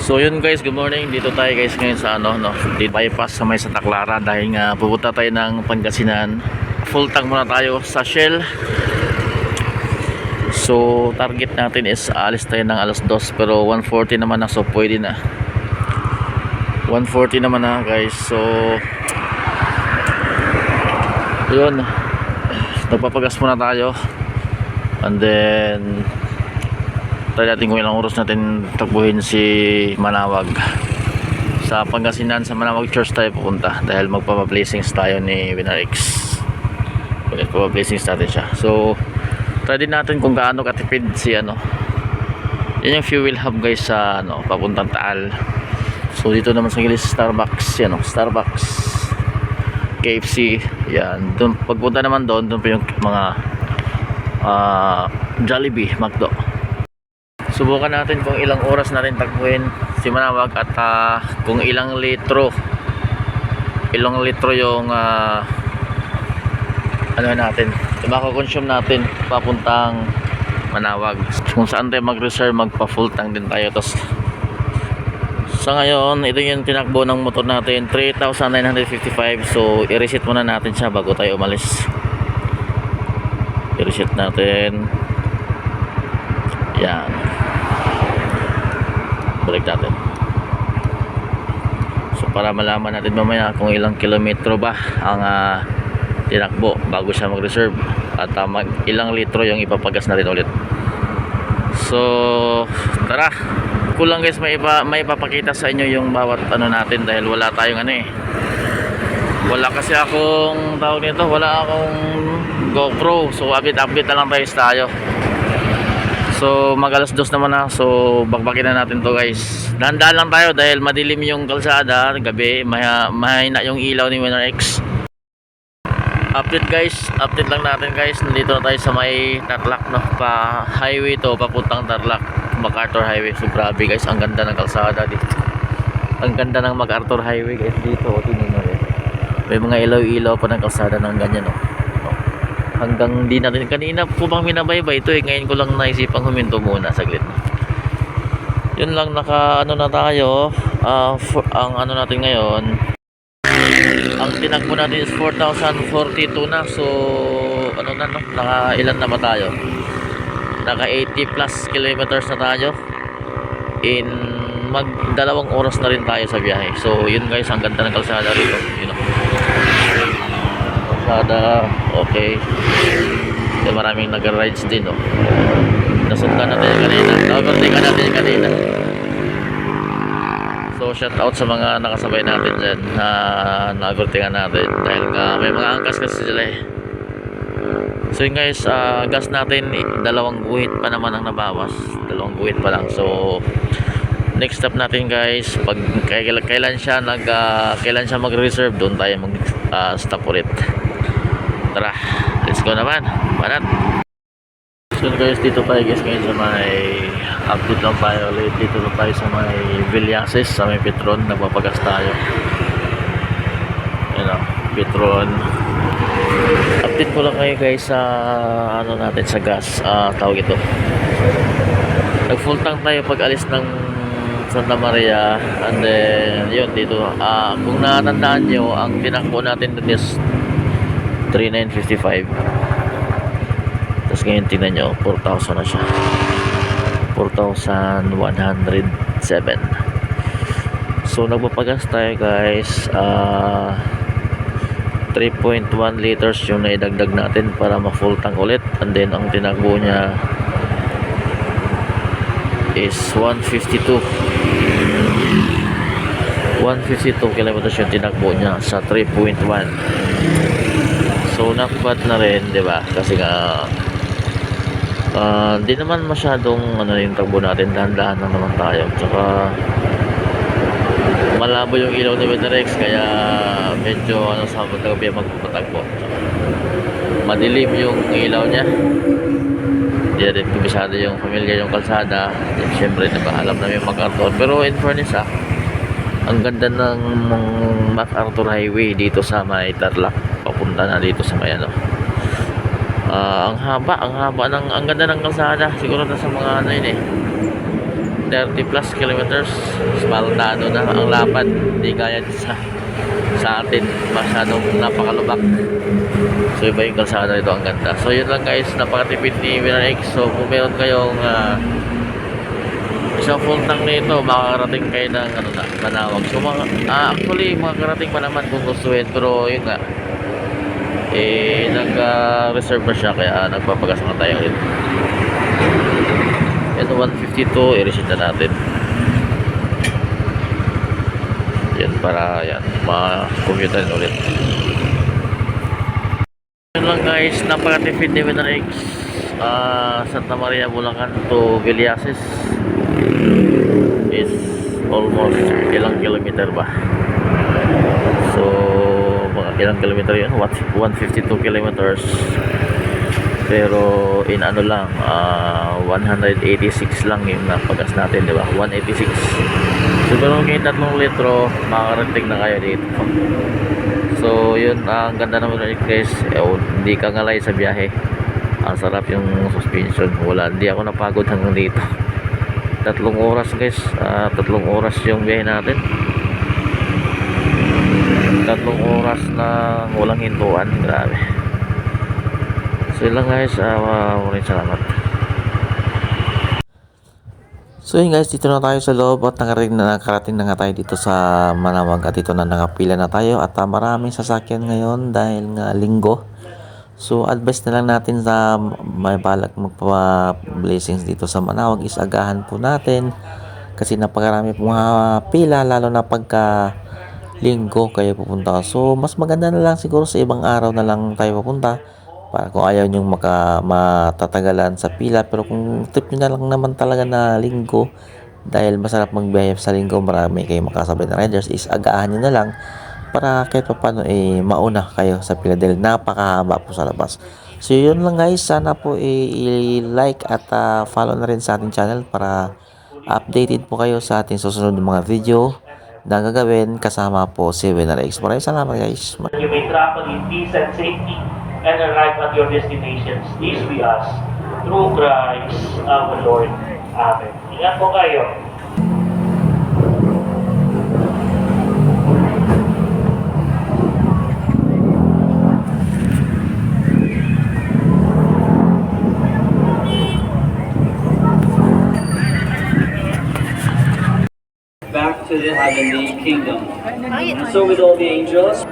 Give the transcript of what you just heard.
So yun guys, good morning. Dito tayo guys ngayon sa dito bypass sa may Santa Clara dahil nga pupunta tayo ng Pangasinan. Full tank muna tayo sa Shell. So target natin is alis tayo ng alas 2 pero 1:40 naman na, so pwede na. 1:40 naman na guys. So yun, nagpapagas muna tayo and then try natin kung ilang oras natin takbuhin si Manawag. Sa Pangasinan, sa Manawag Church tayo pupunta dahil magpapa-blessings tayo ni Winner X. Magpapa-blessings natin siya. So try din natin kung gaano katipid si yan yung fuel hub guys sa papuntang Taal. So dito naman sa gilid Starbucks, Starbucks, KFC, yan. Doon pagpunta naman doon po yung mga Jollibee, McDo. Subukan natin kung ilang oras natin takbuhin si Manawag at kung ilang litro yung natin, mako-consume natin papuntang Manawag. Kung saan tayo mag-reserve, magpa-full tank din tayo. Tapos sa ngayon, ito yung tinakbo ng motor natin, 3,955. So i-reset muna natin siya bago tayo umalis. I-reset natin. Yan, balik natin. So para malaman natin mamaya kung ilang kilometro ba ang tinakbo bago siya mag-reserve at ilang litro yung ipapagas natin ulit. So tara, kulang guys, may ipapakita sa inyo yung bawat natin dahil wala tayong wala kasi akong tawag nito, wala akong GoPro. So update na lang tayo. So mag alas 2 naman na, so bakbakin na natin to guys. Dahan-dahan lang tayo dahil madilim yung kalsada, gabi, mahina yung ilaw ni Winner X. Update lang natin guys. Nandito na tayo sa may Tarlac, pa highway to, papuntang Tarlac, MacArthur Highway. So grabe guys, ang ganda ng kalsada dito. Ang ganda ng MacArthur Highway guys dito. Tingnan nyo may mga ilaw-ilaw pa ng kalsada ng ganyan hanggang di natin kanina po bang minabaybay ito ngayon ko lang naisipang huminto muna saglit. Yun lang, naka na tayo. Ang natin ngayon, ang tinakbo natin is 4,042 na. So naka ilan na ba tayo? Naka 80 plus kilometers na tayo. In mag 2 oras na rin tayo sa biyahe. So yun guys, ang ganda ng kalsada rito, kalsada, okay. So, maraming nag-rides din nasundan natin yung kanina, nabertingan natin yung kanina. So shout out sa mga nakasabay natin dyan na nabertingan natin dahil may mga angkas kasi sila So yun guys, gas natin 2 guhit pa naman ang nabawas, 2 guhit pa lang. So next stop natin guys, pag kailan siya mag-reserve, doon tayo mag-stop ulit. Tara, let's go naman, banat. So guys, dito tayo guys ngayon sa may update lang tayo ulit. Dito tayo sa may Villases, sa may Petron, nagpapagas tayo. Petron. Update ko lang kayo guys sa natin sa gas, tawag ito. Nag full tank tayo pag alis ng Santa Maria, and then yun dito, kung natandaan nyo, ang tinakbo natin dun is 3,955. Tapos ngayon tingnan nyo, 4,000 na siya, 4,107. So nagpapagas tayo guys. 3.1 liters yung naidagdag natin para ma-full tank ulit, and then ang tinakbo niya is 152 kilometers yung tinakbo niya sa 3.1. So not bad na rin, di ba? Kasi nga di naman masyadong yung takbo natin, dahan-dahan lang naman tayo. Tsaka malabo yung ilaw ni Winner X, kaya medyo sa gabi magpapatakbo. Madilim yung ilaw niya, hindi natin kumisado yung familiar yung kalsada. Siyempre diba, alam namin yung MacArthur, pero in fairness ang ganda ng MacArthur Highway dito sa may Tarlac, papunta na dito sa may ang haba ng, ang ganda ng kalsada. Siguro na sa mga 30 plus kilometers. Spaltado na ang lapad. Hindi kaya sa atin. Masyadong napakalubak. So iba yung kalsada ito, ang ganda. So yun lang guys, napakatipid ni Winner X. So kung meron kayong isang full tank nito, makakarating kayo ng Manawag. So actually makakarating pa naman kung gustuhin, pero yun nga, nag-reserve na siya, kaya nagpapagas na tayo ulit. Ito 152, i-resita natin yan para yan ma-commute rin ulit. Yun lang guys, napakatipid ni Winner X. Santa Maria, Bulacan to Villasis is almost ilang kilometer ba? So mga ilang kilometer yun? 152 kilometers, pero in ano lang, 186 lang yung napagas natin, di ba? 186. Siguro kung kayo 3 litro, makakarating na kayo dito. So yun, ang ganda naman guys, hindi ka ngalay sa biyahe. Ang sarap yung suspension. Hindi ako napagod hanggang dito. 3 oras guys, 3 oras yung biyahe natin. 3 oras na walang hintuan. Grabe. So yun lang guys, maraming salamat. So yun guys, dito na tayo sa loob at nakarating na nga tayo dito sa Manawag, at dito na nakapila na tayo, at maraming sasakyan ngayon dahil nga linggo. So advice na lang natin sa may balak magpa-blessings dito sa Manawag is agahan po natin, kasi napakarami po mga pila, lalo na pagka linggo kayo pupunta. So mas maganda na lang siguro sa ibang araw na lang tayo pupunta, para kung ayaw nyong matatagalan sa pila. Pero kung trip nyo na lang naman talaga na linggo, dahil masarap magbiyahe sa linggo, marami kayo makasabay na riders, is agahan nyo na lang para kahit pa paano mauna kayo sa pila, dahil napakahaba po sa labas. So yun lang guys, sana po i-like at follow na rin sa ating channel para updated po kayo sa ating susunod mga video na gagawin kasama po si Winner X. Maraming salamat guys. You may travel in peace and safety and arrive at your destinations. This we ask through Christ our Lord. Amen. Ingat po kayo. Back to the heavenly kingdom. So with all the angels,